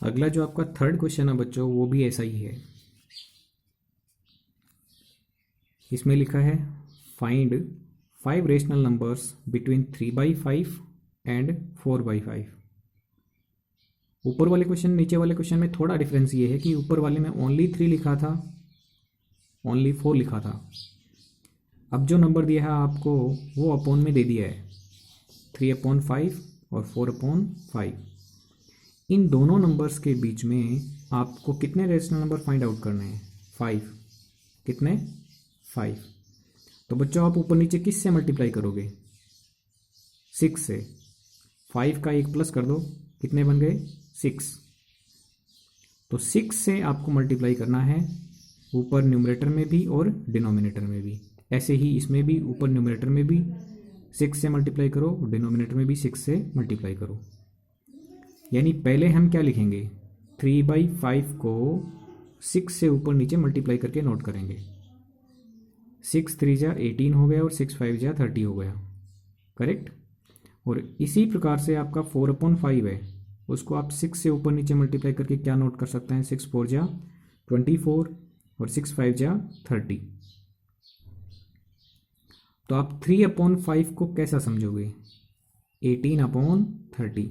अगला जो आपका थर्ड क्वेश्चन है बच्चों, वो भी ऐसा ही है। इसमें लिखा है find 5 rational numbers between 3/5 and 4/5। ऊपर वाले क्वेश्चन नीचे वाले क्वेश्चन में थोड़ा डिफरेंस ये है कि ऊपर वाले में ओनली 3 लिखा था, ओनली 4 लिखा था। अब जो नंबर दिया है आपको वो अपॉन में दे दिया है, 3/5 और 4/5। इन दोनों नंबर्स के बीच में आपको कितने रेशनल नंबर फाइंड आउट करने हैं? 5। कितने? 5। तो बच्चों आप ऊपर नीचे किस से मल्टीप्लाई करोगे? 6 से। 5 का एक प्लस कर दो, कितने बन गए? 6। तो 6 से आपको मल्टीप्लाई करना है, ऊपर न्यूमरेटर में भी और डिनोमिनेटर में भी। ऐसे ही इसमें भी ऊपर न्यूमरेटर में भी 6 से मल्टीप्लाई करो, डिनोमिनेटर में भी 6 से मल्टीप्लाई करो। यानी पहले हम क्या लिखेंगे? 3/5 को 6 से ऊपर नीचे मल्टीप्लाई करके नोट करेंगे। 6 3 जा 18 हो गया और 6 5 जा 30 हो गया, करेक्ट। और इसी प्रकार से आपका 4/5 है, उसको आप 6 से ऊपर नीचे मल्टीप्लाई करके क्या नोट कर सकते हैं? 6 4 जा 24 और 6 5 जा 30। तो आप 3/5 को कैसा समझोगे? 18/30,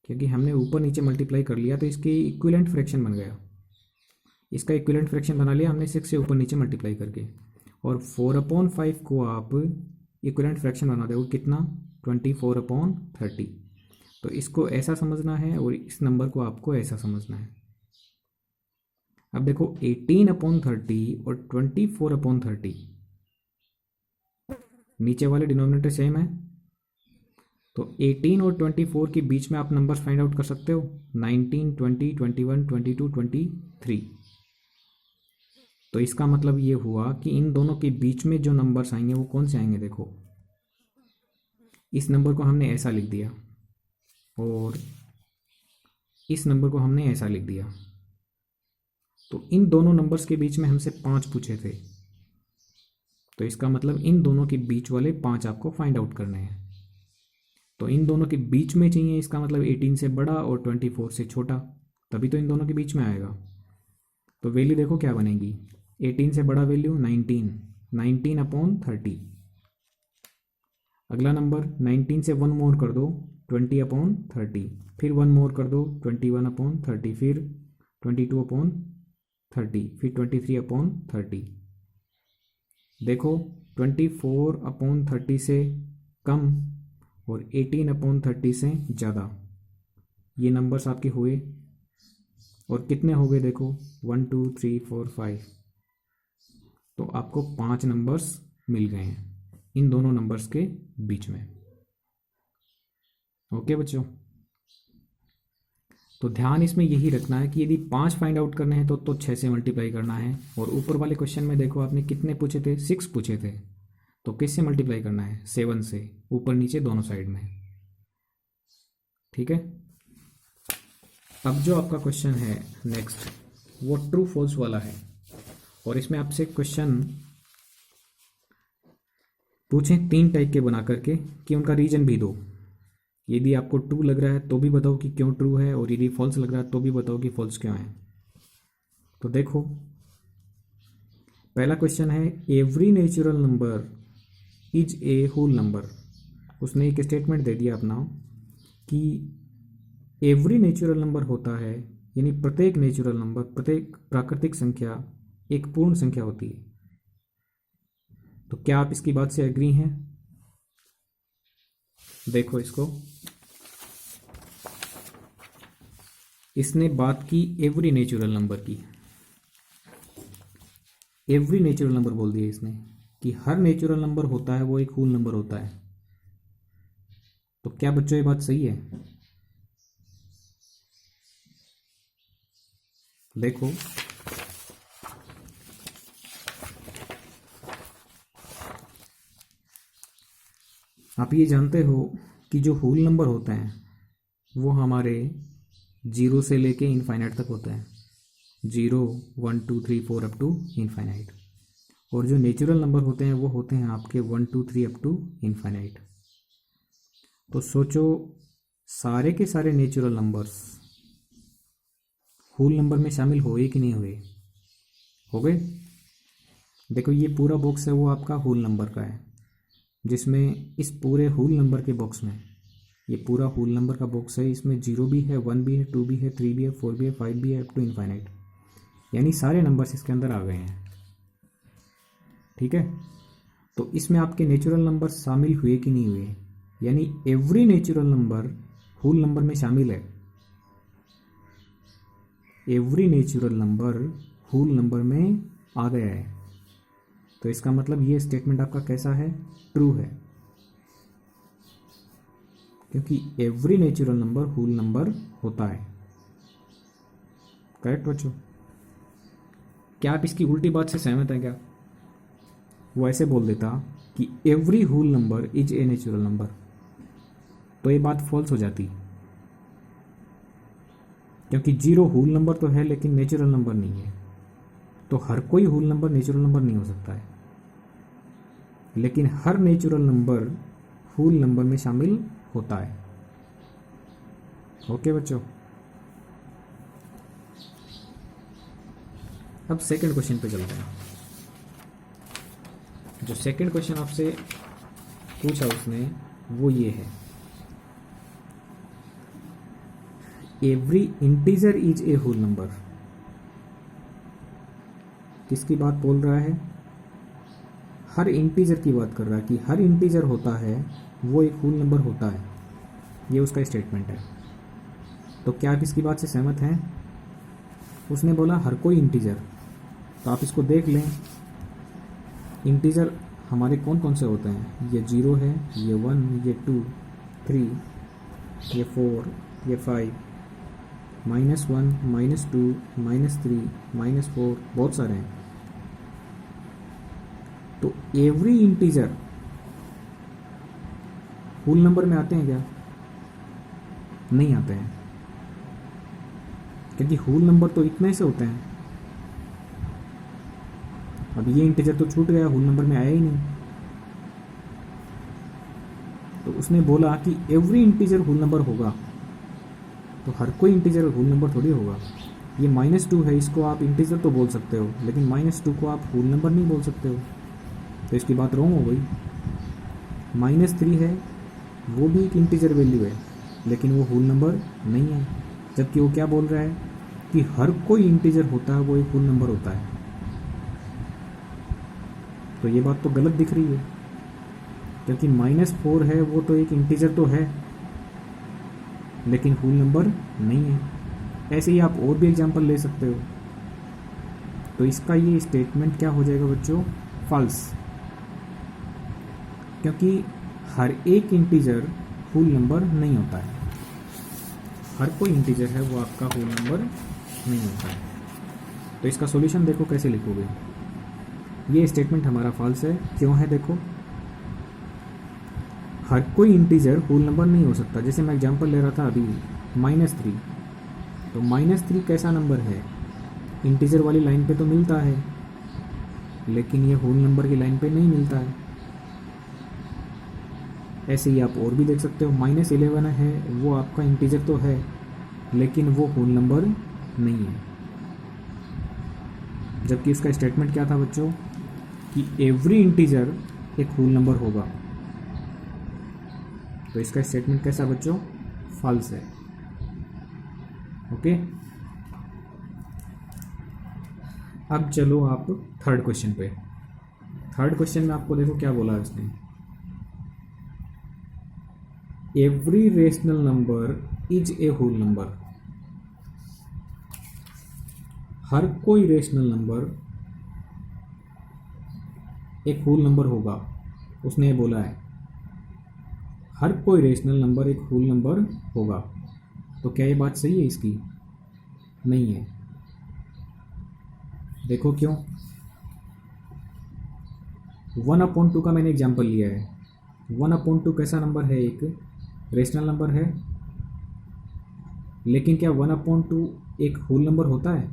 क्योंकि हमने ऊपर नीचे मल्टीप्लाई कर लिया तो इसकी इक्विवेलेंट फ्रैक्शन बन गया। इसका इक्विवेलेंट फ्रैक्शन बना लिया हमने 6 से ऊपर नीचे मल्टीप्लाई करके। और 4/5 को आप इक्विवेलेंट फ्रैक्शन बना दोगे कितना? 24/30। तो इसको ऐसा समझना है और इस नंबर को आपको ऐसा समझना है। अब देखो 18/30 और 24/30, नीचे वाले डिनोमिनेटर सेम है, तो 18 और 24 के बीच में आप नंबर्स फाइंड आउट कर सकते हो, 19 20 21 22 23। तो इसका मतलब ये हुआ कि इन दोनों के बीच में जो नंबर्स आएंगे वो कौन से आएंगे? देखो इस नंबर को हमने ऐसा लिख दिया और इस नंबर को हमने ऐसा लिख दिया। तो इन दोनों नंबर्स के बीच में हमसे 5 पूछे थे, तो इसका मतलब इन दोनों के बीच वाले 5 आपको फाइंड आउट करने हैं। तो इन दोनों के बीच में चाहिए, इसका मतलब 18 से बड़ा और 24 से छोटा, तभी तो इन दोनों के बीच में आएगा। तो वैल्यू देखो क्या बनेगी? 18 से बड़ा वैल्यू 19, 19/30। अगला नंबर 19 से 1 मोर कर दो, 20/30। फिर 1 मोर कर दो, 21/30। फिर 22/30। फिर 23/30। देखो 24/30 से कम और 18/30 से ज़्यादा, ये नंबर्स आपके हुए। और कितने हो गए? देखो 1 2 3 4 5। तो आपको 5 नंबर्स मिल गए हैं इन दोनों नंबर्स के बीच में। ओके बच्चों, तो ध्यान इसमें यही रखना है कि यदि 5 फाइंड आउट करने हैं तो 6 से मल्टीप्लाई करना है। और ऊपर वाले क्वेश्चन में देखो आपने कितने पूछे थे? 6 पूछे थे, तो किससे मल्टीप्लाई करना है? 7 से, ऊपर नीचे दोनों साइड में। ठीक है। अब जो आपका क्वेश्चन है नेक्स्ट, वो ट्रू फॉल्स वाला है। और इसमें आपसे क्वेश्चन पूछें 3 टाइप के बना करके कि उनका रीजन भी दो। यदि आपको ट्रू लग रहा है तो भी बताओ कि क्यों ट्रू है, और यदि फॉल्स लग रहा है तो भी बताओ कि फॉल्स क्यों है। तो देखो पहला क्वेश्चन है, every natural number is a whole number. उसने एक स्टेटमेंट दे दिया अपना कि एवरी नेचुरल नंबर होता है, यानी प्रत्येक नेचुरल नंबर, प्रत्येक प्राकृतिक संख्या एक पूर्ण संख्या होती है। तो क्या आप इसकी बात से एग्री हैं? देखो इसको, इसने बात की एवरी नेचुरल नंबर की। एवरी नेचुरल नंबर बोल दिया इसने कि हर नेचुरल नंबर होता है वो एक होल नंबर होता है। तो क्या बच्चों ये बात सही है? देखो आप ये जानते हो कि जो होल नंबर होते हैं वो हमारे 0 से लेके इनफाइनाइट तक होते हैं, 0 1 2 3 4 अप टू इनफाइनाइट। और जो नेचुरल नंबर होते हैं वो होते हैं आपके 1 2 3 अप टू इनफाइनाइट। तो सोचो सारे के सारे नेचुरल नंबर्स होल नंबर में शामिल हुए कि नहीं हुए? हो गए। देखो ये पूरा बॉक्स है वो आपका होल नंबर का है, जिसमें इस पूरे होल नंबर के बॉक्स में, ये पूरा होल नंबर का बॉक्स है, इसमें 0 भी है, 1 भी है, 2 भी है, 3 भी है, 4 भी है, 5 भी है, अप टू इनफाइनाइट, यानी सारे नंबर्स इसके अंदर आ गए हैं। ठीक है, तो इसमें आपके नेचुरल नंबर शामिल हुए कि नहीं हुए? यानी every natural number whole number में शामिल है। Every natural number whole number में आ गया है, तो इसका मतलब ये स्टेटमेंट आपका कैसा है? ट्रू है, क्योंकि every natural number whole number होता है। करेक्ट बच्चों? क्या आप इसकी उल्टी बात से सहमत हैं क्या? वो ऐसे बोल देता कि every whole number is a natural number, तो ये बात फॉल्स हो जाती, क्योंकि 0 होल नंबर तो है लेकिन नेचुरल नंबर नहीं है, तो हर कोई होल नंबर नेचुरल नंबर नहीं हो सकता है, लेकिन हर नेचुरल नंबर होल नंबर में शामिल होता है। ओके बच्चों, अब सेकंड क्वेश्चन पे चलते हैं। जो सेकंड क्वेश्चन आपसे पूछा उसने वो ये है, every integer is a whole number. किसकी बात बोल रहा है? हर इंटीजर की बात कर रहा है कि हर इंटीजर होता है वो एक होल नंबर होता है, ये उसका स्टेटमेंट है। तो क्या आप इसकी बात से सहमत हैं? उसने बोला हर कोई इंटीजर, तो आप इसको देख लें, इंटीजर हमारे कौन कौन से होते हैं? ये 0 है, ये 1, ये 2, 3, ये 4, ये 5, -1, -2, -3, -4, बहुत सारे हैं। तो एवरी इंटीजर होल नंबर में आते हैं क्या? नहीं आते हैं, क्योंकि होल नंबर तो इतने से होते हैं। अब ये इंटीजर तो छूट गया, होल नंबर में आया ही नहीं। तो उसने बोला कि एवरी इंटीजर होल नंबर होगा, तो हर कोई इंटीजर होल नंबर थोड़ी होगा। ये -2 है, इसको आप इंटीजर तो बोल सकते हो, लेकिन -2 को आप होल नंबर नहीं बोल सकते हो, तो इसकी बात रॉन्ग हो गई। -3 है, वो भी एक इंटीजर वैल्यू है, लेकिन वो होल नंबर नहीं है, जबकि वो क्या बोल रहा है कि हर कोई इंटीजर होता है वो एक होल नंबर होता है। तो ये बात तो गलत दिख रही है, क्योंकि -4 है, वो तो एक इंटीजर तो है लेकिन होल नंबर नहीं है। ऐसे ही आप और भी एग्जांपल ले सकते हो। तो इसका ये स्टेटमेंट क्या हो जाएगा बच्चों? फॉल्स, क्योंकि हर एक इंटीजर होल नंबर नहीं होता है। हर कोई इंटीजर है वो आपका होल नंबर नहीं होता है। तो इसका सॉल्यूशन देखो कैसे लिखोगे। ये स्टेटमेंट हमारा फॉल्स है। क्यों है? देखो, हर कोई इंटीजर होल नंबर नहीं हो सकता। जैसे मैं एग्जांपल ले रहा था अभी, -3, तो -3 कैसा नंबर है? इंटीजर वाली लाइन पे तो मिलता है, लेकिन ये होल नंबर की लाइन पे नहीं मिलता है। ऐसे ही आप और भी देख सकते हो, -11 है, वो आपका इंटीजर तो है लेकिन वो होल नंबर नहीं है। जबकि उसका स्टेटमेंट क्या था बच्चों? कि एवरी इंटीजर एक होल नंबर होगा। तो इसका स्टेटमेंट कैसा बच्चों? फॉल्स है। ओके, अब चलो आप थर्ड क्वेश्चन पे। थर्ड क्वेश्चन में आपको देखो क्या बोला है उसने, every rational number is a whole number. हर कोई रेशनल नंबर एक होल नंबर होगा, उसने ये बोला है। हर कोई रेशनल नंबर एक होल नंबर होगा। तो क्या ये बात सही है इसकी? नहीं है। देखो क्यों? 1/2 का मैंने एग्जांपल लिया है। 1/2 कैसा नंबर है? एक रेशनल नंबर है, लेकिन क्या 1/2 एक होल नंबर होता है?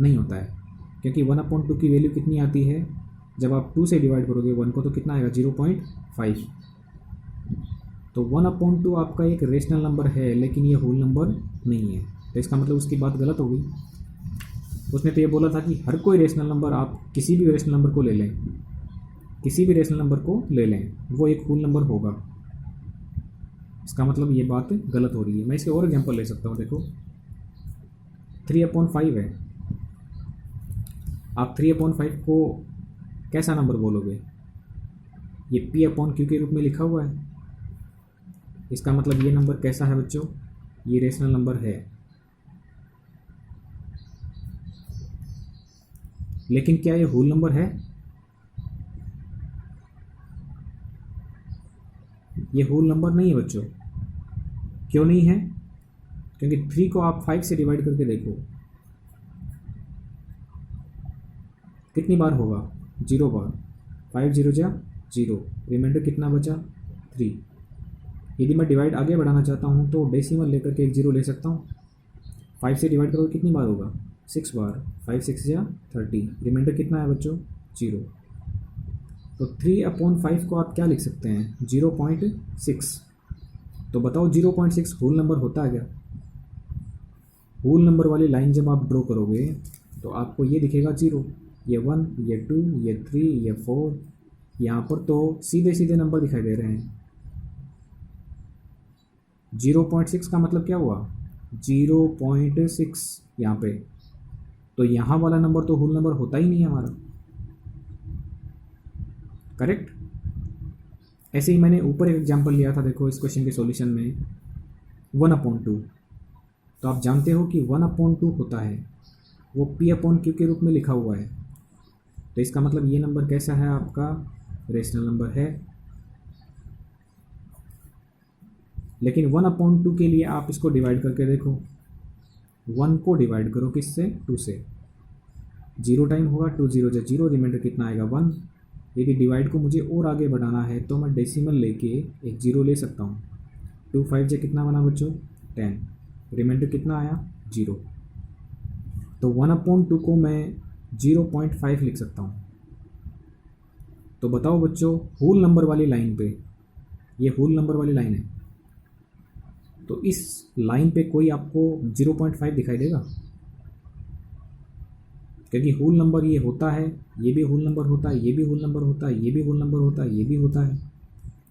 नहीं होता है, क्योंकि 1/2 की वैल्यू कितनी आती है? जब आप 2 से डिवाइड करोगे 1 को तो कितना आएगा? 0.5। तो 1/2 आपका एक रेशनल नंबर है, लेकिन ये होल नंबर नहीं है, तो इसका मतलब उसकी बात गलत हो गई। उसने तो ये बोला था कि हर कोई रेशनल नंबर, आप किसी भी रेशनल नंबर को ले लें, किसी भी रेशनल नंबर को ले लें, वो एक होल नंबर होगा। इसका मतलब ये बात गलत हो रही है। मैं इसके और एग्जांपल ले सकता हूँ। देखो 3/5 है, आप 3/5 को कैसा नंबर बोलोगे? ये P/Q के रूप में लिखा हुआ है, इसका मतलब ये नंबर कैसा है बच्चों? ये रेशनल नंबर है, लेकिन क्या ये होल नंबर है? ये होल नंबर नहीं है बच्चों। क्यों नहीं है? क्योंकि 3 को आप 5 से डिवाइड करके देखो, कितनी बार होगा? 0 बार। 5 0 जा 0, रिमाइंडर कितना बचा? 3। यदि मैं डिवाइड आगे बढ़ाना चाहता हूँ तो डेसिमल लेकर के एक 0 ले सकता हूँ। 5 से डिवाइड करोगे कितनी बार होगा? 6 बार। 5 6 जा 30, रिमाइंडर कितना है बच्चों? 0। तो 3/5 को आप क्या लिख सकते हैं? 0.6। तो बताओ 0.6 होल नंबर होता है क्या? होल नंबर वाली लाइन जब आप ड्रॉ करोगे तो आपको ये दिखेगा 0, ये 1, ये 2, ये 3, ये 4। यहाँ पर तो सीधे सीधे नंबर दिखाई दे रहे हैं। 0.6 का मतलब क्या हुआ? 0.6 यहाँ पे, तो यहाँ वाला नंबर तो होल नंबर होता ही नहीं है हमारा। करेक्ट। ऐसे ही मैंने ऊपर एक एग्जांपल लिया था, देखो इस क्वेश्चन के सॉल्यूशन में 1/2। तो आप जानते हो कि 1/2 होता है, वो P/Q के रूप में लिखा हुआ है। तो इसका मतलब ये नंबर कैसा है? आपका रेशनल नंबर है। लेकिन 1/2 के लिए आप इसको डिवाइड करके देखो। 1 को डिवाइड करो किससे? 2 से। 0 टाइम होगा, 2 0 जा 0, रिमाइंडर कितना आएगा? 1। यदि डिवाइड को मुझे और आगे बढ़ाना है तो मैं डेसिमल लेके एक 0 ले सकता हूँ। 2 5 जा कितना बना बच्चों? 10, रिमाइंडर कितना आया? 0। तो 1/2 को मैं 0.5 लिख सकता हूँ। तो बताओ बच्चों, होल नंबर वाली लाइन पे, ये होल नंबर वाली लाइन है, तो इस लाइन पे कोई आपको 0.5 दिखाई देगा? क्योंकि होल नंबर ये होता है, ये भी होल नंबर होता है, ये भी होल नंबर होता है, ये भी होल नंबर होता है, ये भी होता है।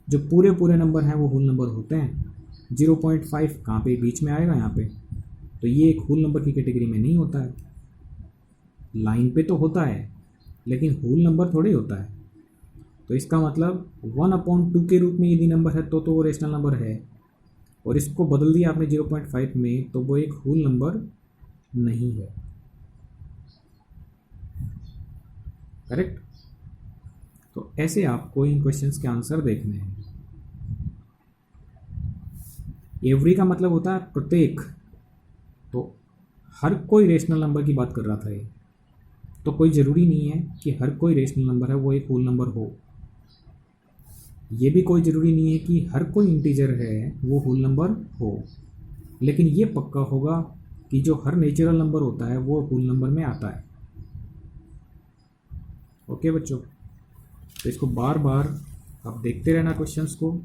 जो पूरे पूरे नंबर हैं वो होल नंबर होते हैं। 0.5 कहाँ पे? बीच में आएगा यहाँ पे, तो ये एक होल नंबर की कैटेगरी में नहीं होता है। लाइन पे तो होता है, लेकिन होल नंबर थोड़े होता है। तो इसका मतलब 1/2 के रूप में यदि नंबर है तो वो रेशनल नंबर है, और इसको बदल दिया आपने 0.5 में, तो वो एक होल नंबर नहीं है। करेक्ट। तो ऐसे आपको इन क्वेश्चंस के आंसर देखने हैं। एवरी का मतलब होता है प्रत्येक, तो हर कोई रेशनल नंबर की बात कर रहा था ये। तो कोई ज़रूरी नहीं है कि हर कोई रेशनल नंबर है वो एक होल नंबर हो। ये भी कोई ज़रूरी नहीं है कि हर कोई इंटीजर है वो होल नंबर हो। लेकिन ये पक्का होगा कि जो हर नेचुरल नंबर होता है वो होल नंबर में आता है। ओके बच्चों, तो इसको बार बार आप देखते रहना, क्वेश्चंस को,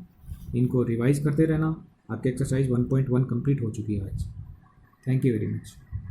इनको रिवाइज करते रहना। आपकी एक्सरसाइज 1.1 कंप्लीट हो चुकी है आज। Thank you very much.